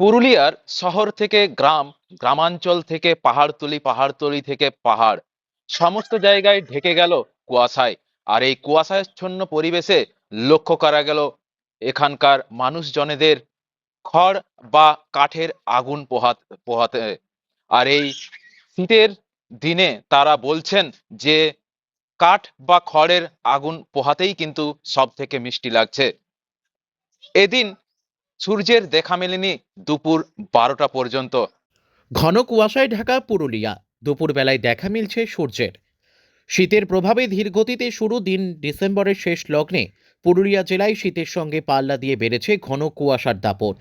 পুরুলিয়ার শহর থেকে গ্রাম, গ্রামাঞ্চল থেকে পাহাড়তলি, পাহাড়তলি থেকে পাহাড়, সমস্ত জায়গায় ঢেকে গেল কুয়াশায়। আর এই কুয়াশাচ্ছন্ন পরিবেশে লক্ষ্য করা গেল এখানকার মানুষজনেদের খড় বা কাঠের আগুন পোহাতে। আর এই শীতের দিনে তারা বলছেন যে কাঠ বা খড়ের আগুন পোহাতেই কিন্তু সব থেকে মিষ্টি লাগছে। এদিন সূর্যের দেখা মেলেনি দুপুর 12টা পর্যন্ত। ঘন কুয়াশায় ঢাকা পুরুলিয়া। দুপুরবেলায় দেখা মিলছে সূর্যের। শীতের প্রভাবে ধীরগতিতে শুরু দিন ডিসেম্বরের শেষ লগ্নে পুরুলিয়া জেলায় শীতের সঙ্গে পাল্লা দিয়ে বেড়েছে ঘন কুয়াশার দাপট।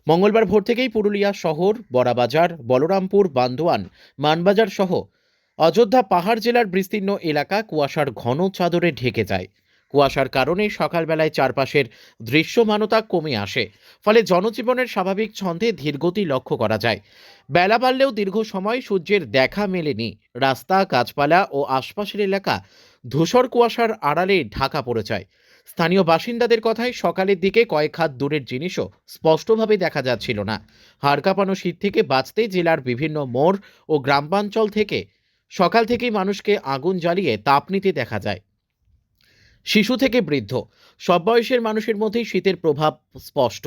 মঙ্গলবার ভোর থেকেই পুরুলিয়া শহর, বড়াবাজার, বলরামপুর, বান্দোয়ান, মানবাজার সহ অযোধ্যা পাহাড় জেলার বিস্তীর্ণ এলাকা কুয়াশার ঘন চাদরে ঢেকে যায়। কুয়াশার কারণে সকালবেলায় চারপাশের দৃশ্যমানতা কমে আসে, ফলে জনজীবনের স্বাভাবিক ছন্দে ধীরগতি লক্ষ্য করা যায়। বেলা বাড়লেও দীর্ঘ সময় সূর্যের দেখা মেলেনি। রাস্তা, গাছপালা ও আশপাশের এলাকা ধূসর কুয়াশার আড়ালে ঢাকা পড়ে যায়। স্থানীয় বাসিন্দাদের কথায় সকালের দিকে কয়েক হাত দূরের জিনিসও স্পষ্টভাবে দেখা যাচ্ছিল না। হাড় কাঁপানো শীত থেকে বাঁচতে জেলার বিভিন্ন মোড় ও গ্রামাঞ্চল থেকে সকাল থেকেই মানুষকে আগুন জ্বালিয়ে তাপ নিতে দেখা যায়। শিশু থেকে বৃদ্ধ সব বয়সের মানুষের মধ্যেই শীতের প্রভাব স্পষ্ট।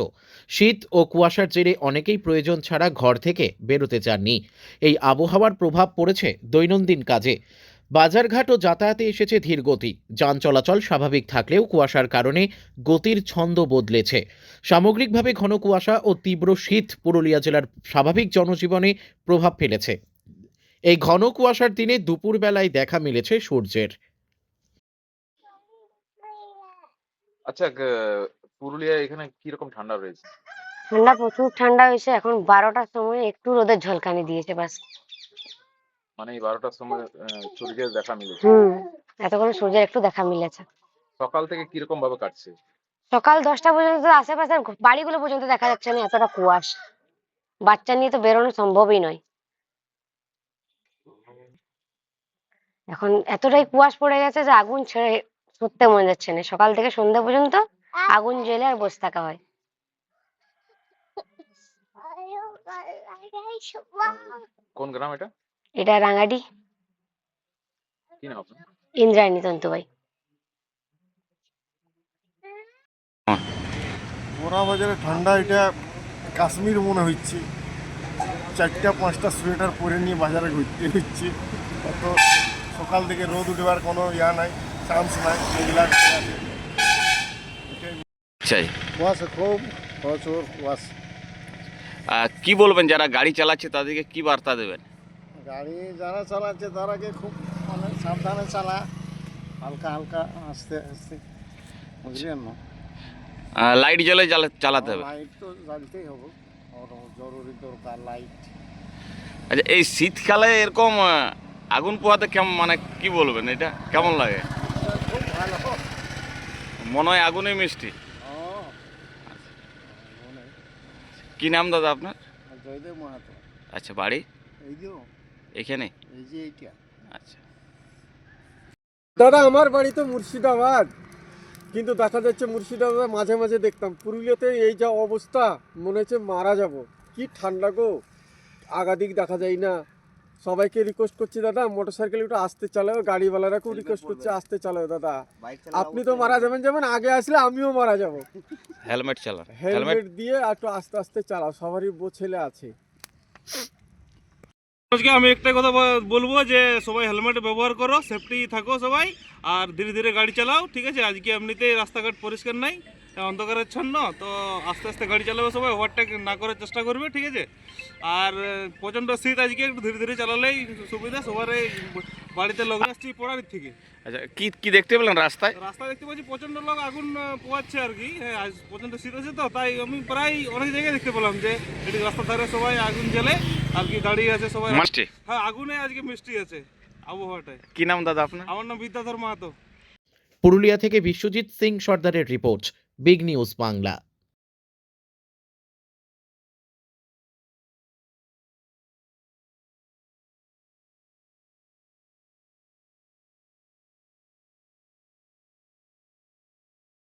শীত ও কুয়াশার জেরে অনেকেই প্রয়োজন ছাড়া ঘর থেকে বেরোতে চাননি। এই আবহাওয়ার প্রভাব পড়েছে দৈনন্দিন কাজে। বাজারঘাট ও যাতায়াতে এসেছে ধীরগতি। যান চলাচল স্বাভাবিক থাকলেও কুয়াশার কারণে গতির ছন্দ বদলেছে। সামগ্রিকভাবে ঘন কুয়াশা ও তীব্র শীত পুরুলিয়া জেলার স্বাভাবিক জনজীবনে প্রভাব ফেলেছে। এই ঘন কুয়াশার দিনে দুপুরবেলায় দেখা মিলেছে সূর্যের। আচ্ছা, পুরুলিয়া এখানে কিরকম ঠান্ডা রয়েছে? ঠান্ডা প্রচুর ঠান্ডা হয়েছে। এখন 12টার সময় একটু রোদের ঝলকানি দিয়েছে ব্যাস। মানে এই 12টার সময় সূর্যের দেখা মিলেছে। হুম, এতক্ষণ সূর্যের একটু দেখা মিলেছে। সকাল থেকে কিরকম ভাবে কাটছে? সকাল 10টা পর্যন্ত আশেপাশের বাড়িগুলো পর্যন্ত দেখা যাচ্ছে না, এতটা কুয়াশা। বাচ্চা নিয়ে তো বেরোনো সম্ভবই নয়। এখন এতটাই কুয়াশ পড়ে গেছে যে আগুন ছেড়ে সরতে মনে যাচ্ছে না। সকাল থেকে সন্ধ্যা পর্যন্ত আগুন জ্বেলে আর বসে থাকা হয়। কোন গ্রাম এটা? এটা রাঙাডি, কি নাম আপনার? ইন্দ্রায়ণী তন্তুবাই। বড়া বাজারে ঠান্ডা, এটা কাশ্মীর মনে হচ্ছে। 4টা 5টা সোয়েটার পরে নিয়ে বাজারে ঘুরতে হচ্ছে। অত সকাল থেকে রোদ উঠবার কোনো নাই, চান্স নাই। এগুলা চাই। কুয়াশা খুব প্রচুর কুয়াশা। কি বলবেন যারা গাড়ি চালাচ্ছে তাদেরকে কি বার্তা দেবেন? গাড়ি যারা চালাচ্ছে তারাকে খুব মানে সাবধানে চালা, হালকা হালকা আস্তে আস্তে, বুঝলেন না? লাইট জ্বলে চালাতে হবে। লাইট তো জ্বালতেই হবে, ওর জরুরি দরকার লাইট। আচ্ছা, এই শীতকালে এরকম আগুন পোহাতে কেমন, মানে কি বলবেন, এটা কেমন লাগে? খুব ভালো। মনে হয় আগুনে মিষ্টি। ও, কি নাম দাদা আপনার? জয়দেব মাহাতো। আচ্ছা, বাড়ি এই যে এখানে? এই যে এইটা। আচ্ছা। দাদা আমার বাড়ি তো মুর্শিদাবাদ, কিন্তু দেখা যাচ্ছে মুর্শিদাবাদে মাঝে মাঝে দেখতাম, পুরুলিয়াতে এই যা অবস্থা মনে হচ্ছে মারা যাব। কি ঠান্ডা গো, আগাদিক দেখা যায় না। সবাইকে রিকোয়েস্ট করছি দাদা মোটরসাইকেল একটু আস্তে চালাও, গাড়িওয়ালারাকেও রিকোয়েস্ট করছি আস্তে চালাও দাদা। আপনি তো মারা যাবেন, যেমন আগে আসলে আমিও মারা যাব। হেলমেট চালান, হেলমেট দিয়ে একটু আস্তে আস্তে চালাও, সবারই ছেলে আছে। আজকে আমি একটা কথা বলবো যে সবাই হেলমেট ব্যবহার করো, সেফটি থাকো সবাই, আর ধীরে ধীরে গাড়ি চালাও, ঠিক আছে? আজকে এমনিতেই রাস্তাঘাট পরিষ্কার নাই, অন্ধকারাচ্ছন্ন, তো আস্তে আস্তে গাড়ি চালাবে সবাই, ওভারটেক না করার চেষ্টা করবে, ঠিক আছে? আর প্রচণ্ড শীত, আজকে একটু ধীরে ধীরে চালালেই সুবিধা সবার। বাড়িতে লোক আসছি পড়ার থেকে। আচ্ছা, কি কি দেখতে পেলেন রাস্তায়? রাস্তা দেখতে পাচ্ছি প্রচণ্ড লোক আগুন পোয়াচ্ছে আর কি। হ্যাঁ, আজ প্রচণ্ড শীত আছে তো, তাই আমি প্রায় অনেক জায়গায় দেখতে পেলাম যে এটি রাস্তার ধারে সবাই আগুন জ্বেলে আর কি দাঁড়িয়ে আছে সবাই। মিষ্টি? হ্যাঁ, আগুনে আজকে মিষ্টি আছে আবহাওয়াটায়। কি নাম দাদা আপনার? আমার নাম বিদ্যাধর মাহাতো। পুরুলিয়া থেকে বিশ্বজিৎ সিং সর্দারের রিপোর্ট, বিগ নিউজ বাংলা।